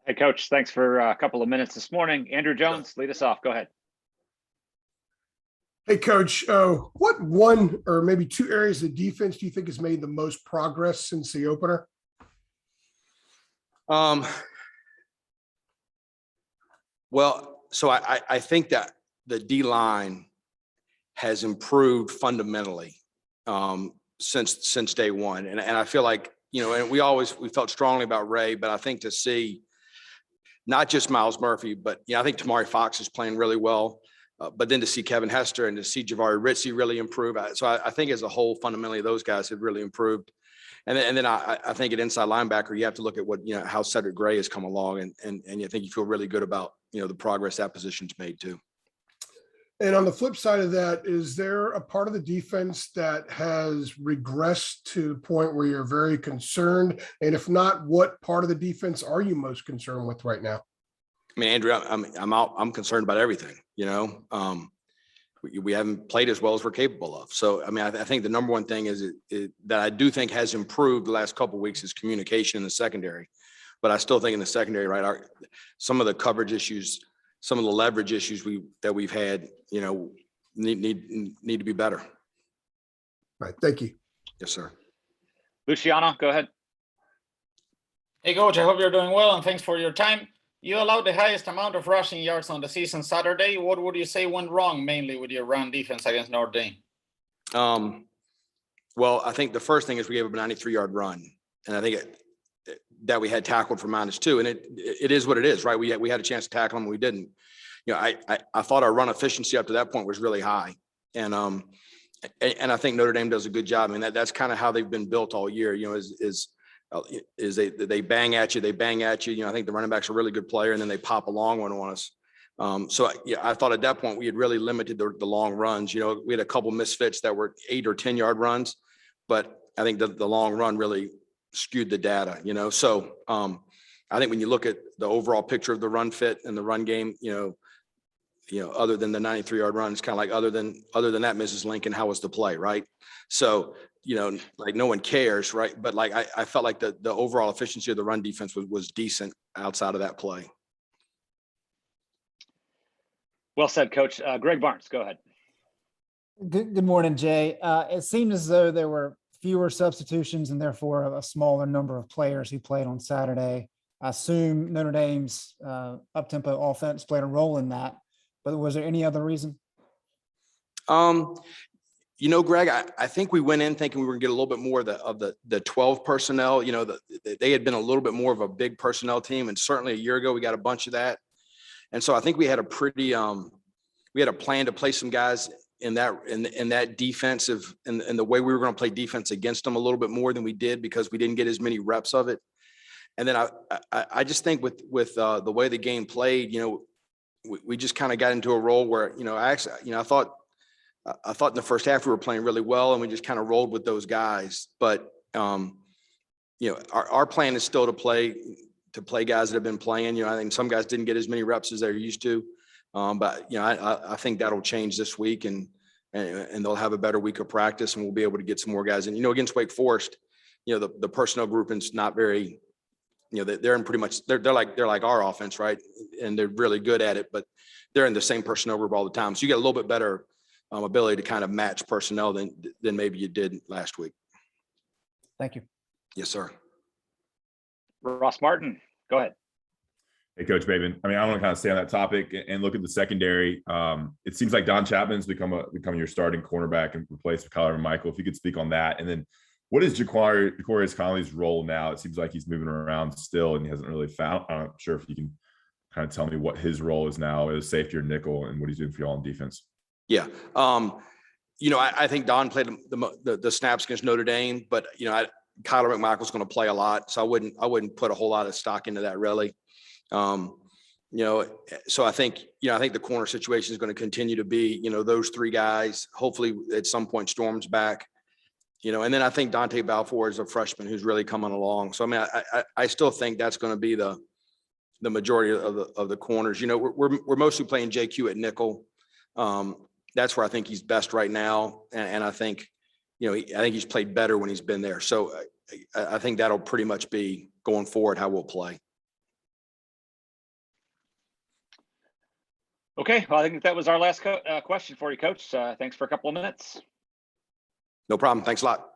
Hey, Coach, thanks for a couple of minutes this morning. Andrew Jones, lead us off. Go ahead. Hey, Coach, what one or maybe two areas of defense do you think has made the most progress since the opener? Well, so I think that the D line has improved fundamentally since day one, and I feel like and we felt strongly about Ray, but I think to see not just Miles Murphy, but I think Tamari Fox is playing really well. But then to see Kevin Hester and to see Javari Ritzy really improve. So I think as a whole, fundamentally, those guys have really improved. And then I think at inside linebacker, you have to look at what, how Cedric Gray has come along. And I think you feel really good about, the progress that position's made too. And on the flip side of that, is there a part of the defense that has regressed to the point where you're very concerned? And if not, what part of the defense are you most concerned with right now? I mean, Andrew, I'm concerned about everything. We haven't played as well as we're capable of. So, I mean, I think the number one thing is that I do think has improved the last couple of weeks is communication in the secondary. But I still think in the secondary, right, some of the coverage issues, some of the leverage issues that we've had, need to be better. All right. Thank you. Yes, sir. Luciano, go ahead. Hey, Coach, I hope you're doing well, and thanks for your time. You allowed the highest amount of rushing yards on the season Saturday. What would you say went wrong mainly with your run defense against Notre Dame? Well, I think the first thing is we gave up a 93-yard run, and I think that we had tackled for -2, and it is what it is, right? We had a chance to tackle them, we didn't. I thought our run efficiency up to that point was really high, and I think Notre Dame does a good job. I mean, that's kind of how they've been built all year. Is they bang at you. I think the running back's a really good player, and then they pop a long one on us. So I thought at that point we had really limited the long runs. We had a couple misfits that were 8 or 10-yard runs, but I think the long run really skewed the data. So I think when you look at the overall picture of the run fit and the run game, other than the 93-yard run, it's kind of like other than that, Mrs. Lincoln, how was the play, right? So, like no one cares, right? But like I felt like the overall efficiency of the run defense was decent outside of that play. Well said, Coach. Greg Barnes, go ahead. Good morning, Jay. It seemed as though there were fewer substitutions and therefore a smaller number of players who played on Saturday. I assume Notre Dame's up-tempo offense played a role in that, but was there any other reason? Greg, I think we went in thinking we were gonna get a little bit more of the 12 personnel. They had been a little bit more of a big personnel team, and certainly a year ago we got a bunch of that. And so I think we had a pretty we had a plan to play some guys in that defensive and the way we were going to play defense against them a little bit more than we did because we didn't get as many reps of it. And then I just think with the way the game played, we just kind of got into a role where I thought in the first half we were playing really well and we just kind of rolled with those guys. But our plan is still to play guys that have been playing. I think some guys didn't get as many reps as they're used to. But I think that'll change this week and they'll have a better week of practice and we'll be able to get some more guys in. Against Wake Forest, the personnel grouping's not very, they're in pretty much they're like our offense, right? And they're really good at it, but they're in the same personnel group all the time. So you get a little bit better ability to kind of match personnel than maybe you did last week. Thank you. Yes, sir. Ross Martin, go ahead. Hey, Coach Bateman. I mean, I want to kind of stay on that topic and look at the secondary. It seems like Don Chapman's become your starting cornerback and replaced Kyler Michael. If you could speak on that, and then what is Ja'Qurious Conley's role now? It seems like he's moving around still, and he hasn't really found. I'm not sure if you can kind of tell me what his role is now as safety or nickel, and what he's doing for y'all on defense. Yeah, I think Don played the snaps against Notre Dame, but Kyler McMichael's going to play a lot, so I wouldn't put a whole lot of stock into that really. So I think the corner situation is going to continue to be, those three guys. Hopefully at some point Storm's back, and then I think Dante Balfour is a freshman who's really coming along. So, I mean, I still think that's going to be the majority of the corners. We're mostly playing JQ at nickel. That's where I think he's best right now. And I think, I think he's played better when he's been there. So I think that'll pretty much be going forward how we'll play. Okay, well, I think that was our last question for you, Coach. Thanks for a couple of minutes. No problem. Thanks a lot.